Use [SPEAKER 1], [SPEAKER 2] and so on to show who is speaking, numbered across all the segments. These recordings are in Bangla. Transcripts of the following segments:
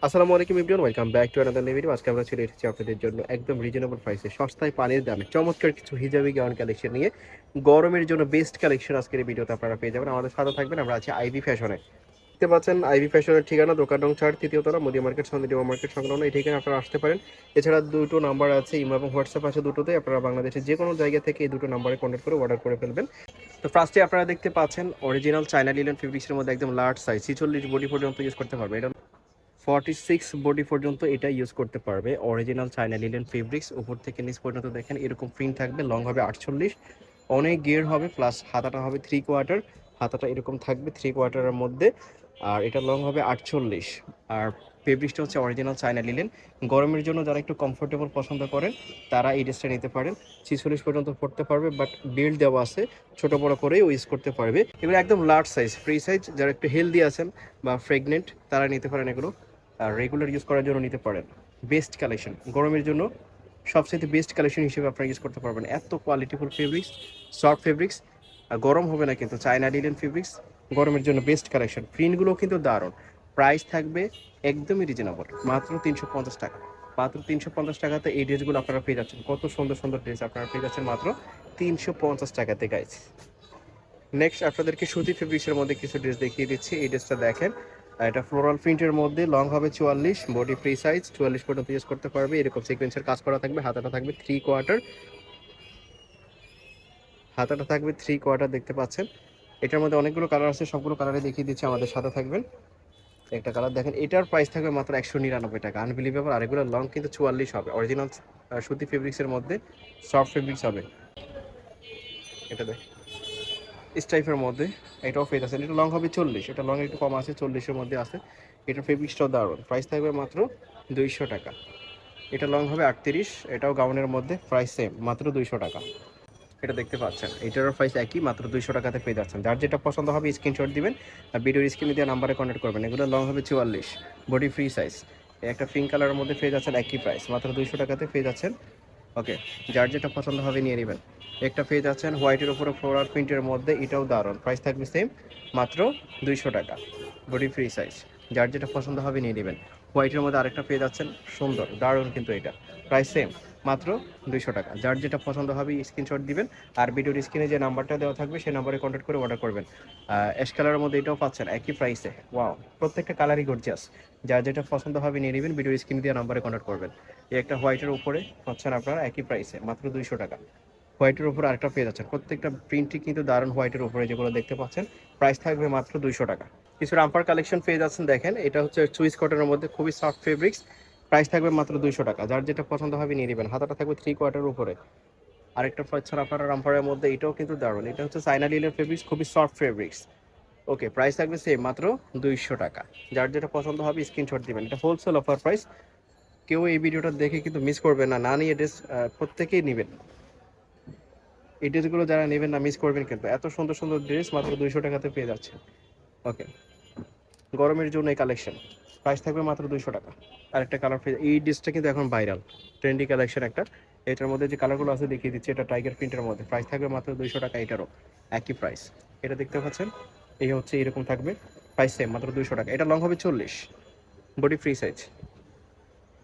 [SPEAKER 1] আসসালামু আলাইকুম everyone, welcome back to another new video. আজকে আমরা চলে এসেছি আপনাদের জন্য একদম রিজনেবল প্রাইসে সস্তায় পানির দামে চমৎকার কিছু হিজাবি গাউন কালেকশন নিয়ে। গরমের জন্য বেস্ট কালেকশন আজকের এই ভিডিওতে আপনারা পেয়ে যাবেন। আমাদের সাথে থাকবেন, আমরা আছি আইভি ফ্যাশনে। দেখতে পাচ্ছেন আইভি ফ্যাশনের ঠিকানা দোকান নং 4, তৃতীয় তলা, মোদি মার্কেট, সন্দিডিও মার্কেট সংলগ্ন। এই ঠিকানা আপনারা আসতে পারেন। এছাড়া দুটো নাম্বার আছে, ইমো এবং হোয়াটসঅ্যাপ আছে দুটোতেই। আপনারা বাংলাদেশের যে কোনো জায়গা থেকে এই দুটো নাম্বারে কন্ট্যাক্ট করে অর্ডার করে ফেলবেন। তো ফার্স্টে আপনারা দেখতে পাচ্ছেন অরিজিনাল চায়না লিলেন ফেব্রিক্সের মধ্যে একদম লার্জ সাইজ 46 বডি পর্যন্ত ইউজ করতে পারবে। এটা 46 বডি পর্যন্ত এটা ইউজ করতে পারবে। অরিজিনাল চায়না লিলেন ফেব্রিক্স, উপর থেকে নিচ পর্যন্ত দেখেন এরকম প্রিন্ট থাকবে। লং হবে 48, অনেক গিয়ার হবে, প্লাস হাতাটা হবে 3/4। হাতাটা এরকম থাকবে 3/4-এর মধ্যে। আর এটা লং হবে 48। আর ফেব্রিক্সটা হচ্ছে অরিজিনাল চায়না লিলেন। গরমের জন্য যারা একটু কমফোর্টেবল পছন্দ করেন তারা এই ড্রেসটা নিতে পারেন। 46 পর্যন্ত পড়তে পারবে, বাট বেল্ট দেওয়া আছে, ছোট বড় করেও ইউজ করতে পারবে। এগুলো একদম লার্জ সাইজ, ফ্রি সাইজ। যারা একটু হেলদি আছেন বা প্রেগনেন্ট তারা নিতে পারেন এগুলো। আর রেগুলার ইউজ করার জন্য নিতে পারেন। বেস্ট কালেকশন, গরমের জন্য সবচেয়ে বেস্ট কালেকশন হিসেবে আপনারা ইউজ করতে পারবেন। এত কোয়ালিটিফুল ফেব্রিক্স, সফট ফেব্রিক্স, আর গরম হবে না কিন্তু। চায়না লিলেন ফেব্রিক্স গরমের জন্য বেস্ট কালেকশন। প্রিন্টগুলোও কিন্তু দারুণ। প্রাইস থাকবে একদমই রিজনেবল, মাত্র 350 টাকা। মাত্র 350 টাকাতে এই ড্রেসগুলো আপনারা পেয়ে যাচ্ছেন। কত সুন্দর সুন্দর ড্রেস আপনারা পেয়ে যাচ্ছেন মাত্র 350 টাকাতে গাইজ। নেক্সট আপনাদেরকে সুতি ফেব্রিক্সের মধ্যে কিছু ড্রেস দেখিয়ে দিচ্ছি। এই ড্রেসটা দেখেন, এটা ফ্লোরাল প্রিন্টের মধ্যে, লং হবে 44, বডি ফ্রি সাইজ, 44 পর্যন্ত ইউজ করতে পারবে। এরকম সিকোয়েন্সের কাজ করা থাকবে। হাতাটা থাকবে 3/4। হাতাটা থাকবে 3/4 দেখতে পাচ্ছেন। এটার মধ্যে অনেকগুলো কালার আছে, সবগুলো কালারে দেখিয়ে দিচ্ছি, আমাদের সাথে থাকবেন। একটা কালার দেখেন, এটার প্রাইস থাকবে মাত্র 199 টাকা। আনবিলিভেবল। আর এগুলো লং কিন্তু 44 হবে। অরিজিনাল সুতি ফেব্রিক্সের মধ্যে, সফট ফেব্রিক্স হবে। এটা দেখ স্টাইফের মধ্যে, এটাও ফেজ আছে। এটা লং হবে 40, এটা লং একটু কম আছে, 40-এর মধ্যে আছে। এটার ফেব্রিক্সটাও দারুণ। প্রাইস থাকবে মাত্র 200 টাকা। এটা লং হবে 38, এটাও গাউনের মধ্যে, প্রাইস সেম, মাত্র 200 টাকা। এটা দেখতে পাচ্ছেন, এটারও প্রাইস একই, মাত্র 200 টাকাতে পেয়ে যাচ্ছেন। যার যেটা পছন্দ হবে স্ক্রিনশট দিবেন আর ভিডিওর স্ক্রিনে দেওয়া নাম্বারে কন্ট্যাক্ট করবেন। এগুলো লং হবে 44, বডি ফ্রি সাইজ। একটা পিঙ্ক কালারের মধ্যে পেয়ে যাচ্ছেন একই প্রাইস, মাত্র 200 টাকাতে পেয়ে যাচ্ছেন। ওকে, যার যেটা পছন্দ হবে নিয়ে নেবেন। একটা পেয়ে যাচ্ছেন হোয়াইটের উপরে ফ্লোরাল প্রিন্টের মধ্যে, এটাও দারুণ। প্রাইস থাকবে সেম, মাত্র 200 টাকা, বডি ফ্রি সাইজ। যার যেটা পছন্দ হবে নিয়ে নেবেন। হোয়াইটের মধ্যে আরেকটা পেয়ে যাচ্ছেন, সুন্দর দারুণ কিন্তু এটা। প্রাইস সেম, মাত্র 200 টাকা। যার যেটা পছন্দ হবে স্ক্রিনশট দিবেন আর ভিডিওর স্ক্রিনে যে নাম্বারটা দেওয়া থাকবে সেই নাম্বারে কন্ট্যাক্ট করে অর্ডার করবেন। অ্যাশ কালারের মধ্যে এটাও পাচ্ছেন একই প্রাইসে। ওয়াও, প্রত্যেকটা কালারই গর্জিয়াস। যার যেটা পছন্দ হবে নিয়ে নেবেন, ভিডিওর স্ক্রিনে দেওয়া নাম্বারে কন্ট্যাক্ট করবেন। এই একটা হোয়াইটের উপরে পাচ্ছেন আপনারা একই প্রাইসে, মাত্র 200 টাকা। হোয়াইটের উপরে আরেকটা পেয়ে যাচ্ছেন, প্রত্যেকটা প্রিন্টই কিন্তু দারুণ। হোয়াইটের উপরে যেগুলো দেখতে পাচ্ছেন, প্রাইস থাকবে মাত্র 200 টাকা। কিছু রামপার কালেকশন পেয়ে যাচ্ছেন, দেখেন এটা হচ্ছে সুইস কটনের মধ্যে, খুবই সফট ফেব্রিক্স। প্রাইস থাকবে মাত্র 200 টাকা। যার যেটা পছন্দ হবে নিয়ে নেবেন। হাতাটা থাকবে 3/4 উপরে। আরেকটা পাচ্ছেন আপনারা রামপারের মধ্যে, এটাও কিন্তু দারুণ। এটা হচ্ছে চায়না লিলের ফেব্রিক্স, খুবই সফট ফেব্রিক্স। ওকে, প্রাইস থাকবে সেম, মাত্র 200 টাকা। যার যেটা পছন্দ হবে স্ক্রিনশট দিবেন। এটা হোলসেল অফার প্রাইস। কেউ এই ভিডিওটা দেখে কিন্তু মিস করবেন না, না নিয়ে ড্রেস প্রত্যেকেই নেবেন। এই ড্রেসগুলো যারা নেবেন না মিস করবেন কিন্তু। এত সুন্দর সুন্দর ড্রেস মাত্র 200 টাকাতে পেয়ে যাচ্ছে। ওকে, গরমের জন্য এই কালেকশন, প্রাইস থাকবে মাত্র 200 টাকা। আরেকটা কালার, এই ড্রেসটা কিন্তু এখন ভাইরাল, ট্রেন্ডি কালেকশন একটা। এটার মধ্যে যে কালারগুলো আছে দেখিয়ে দিচ্ছি। এটা টাইগার প্রিন্টের মধ্যে, প্রাইস থাকবে মাত্র 200 টাকা। এটারও একই প্রাইস। এটা দেখতে পাচ্ছেন, এই হচ্ছে এরকম থাকবে, প্রাইস সেম, মাত্র 200 টাকা। এটা লং হবে 40, বডি ফ্রি সাইজ,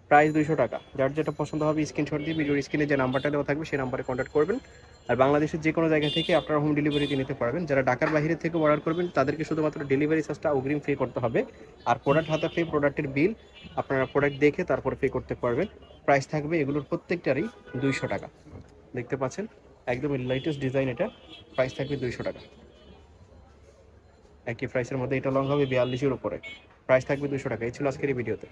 [SPEAKER 1] প্রাইস 200 টাকা। যার যেটা পছন্দ হবে স্ক্রিনশট দিয়ে ভিডিওর স্ক্রিনে যে নাম্বারটা দেওয়া থাকবে সেই নাম্বারে কন্ট্যাক্ট করবেন। আর বাংলাদেশের যে কোনো জায়গা থেকে আপনারা হোম ডেলিভারিতে নিতে পারবেন। যারা ঢাকার বাইরে থেকে অর্ডার করবেন তাদেরকে শুধুমাত্র ডেলিভারি চার্জটা অগ্রিম পে করতে হবে। আর প্রোডাক্ট হাতে পেয়ে প্রোডাক্টের বিল আপনারা প্রোডাক্ট দেখে তারপরে পে করতে পারবেন। প্রাইস থাকবে এগুলোর প্রত্যেকটারই 200 টাকা। দেখতে পাচ্ছেন একদম লেটেস্ট ডিজাইন এটা, প্রাইস থাকবে 200 টাকা। একই প্রাইসের মধ্যে এটা লং হবে 42-এর উপরে, প্রাইস থাকবে 200 টাকা। এই ছিল আজকের এই ভিডিওতে।